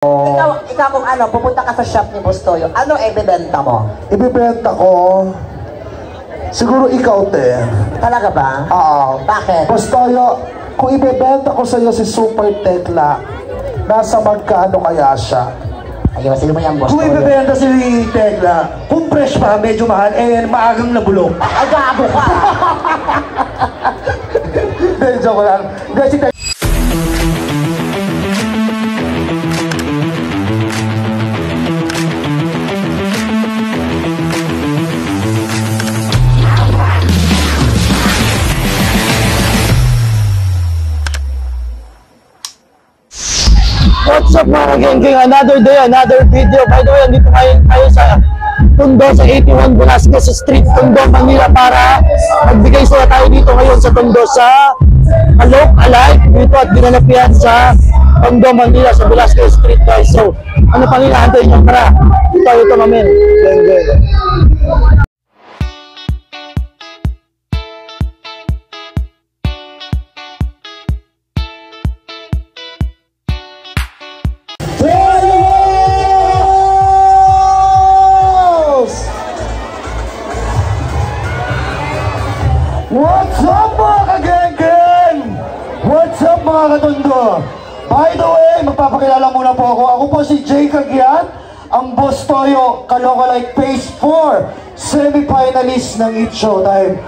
Ikaw kung ano, pupunta ka sa shop ni Boss Toyo, ano ibebenta mo? Ibebenta ko, siguro ikaw, te. Talaga ba? Oo. Bakit? Boss Toyo, kung ibebenta ko sa'yo si Super Tekla, nasa magkano kaya siya? Ay, sino mo yan, Boss Kung Toyo? ibebenta si Tekla, kung fresh pa, medyo mahal, eh maagang nabulok. Ay, gago ka! Hindi, joke lang. Hindi, si Tekla. What's up mga kagengeng? Another day, another video. By the way, andito tayo sa Tondo, sa 81 Velasquez Street, Tondo, Manila para magbigay sila tayo dito ngayon sa Tondo sa Alok Alive dito at ginanapian sa Tondo, Manila sa Velasquez Street guys. So, ano pang hinahantay nyo? Tara, ito mamin. Geng-geng. What's up mga kagengeng? What's up mga katondo? By the way, magpapakilala muna po ako. Ako po si Jay Caguian, ang Boss Toyo Kalokalike Phase 4 semi-finalist ng Eat Showtime.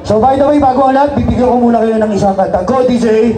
So by the way, bago ang lahat, bibigyan ko muna kayo ng isang kanta. Go DJ!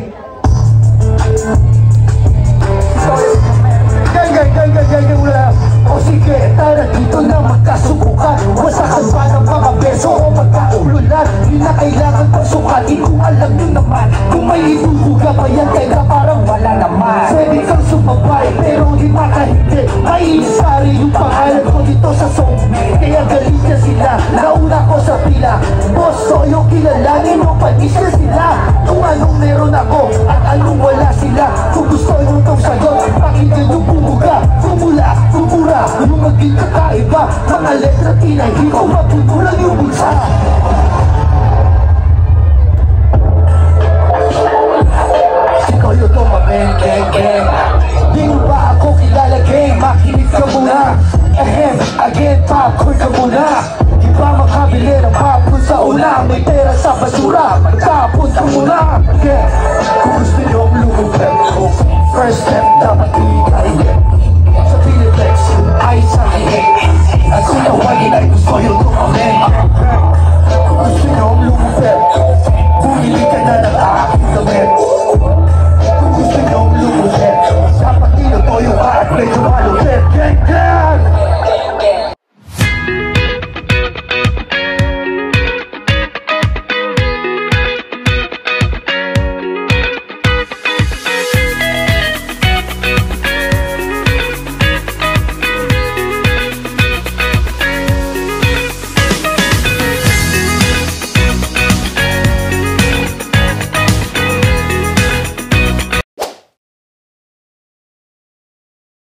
Geng mula. O sige, tara dito na magkasubukan. Wasakan pa ng mga beso o magkaululan. Di na kailangan pang sukatin kung alam nyo naman. Kung may ibubuga pa yan, kaya parang wala naman. Pwede kang sumabay, pero di makahindi. May isari yung pangalan ko dito sa song. Kaya galit na sila, nauna ko sa pila. Boss Toyo, kilalanin mo, panis na sila. Kung anong meron ako, at anong wala sila. Kung gusto nyo itong sagot, pakinggan yung bumuga. Bumula, bumura, yung maging kakaiba. Mga letra tinay, di ko mapupura.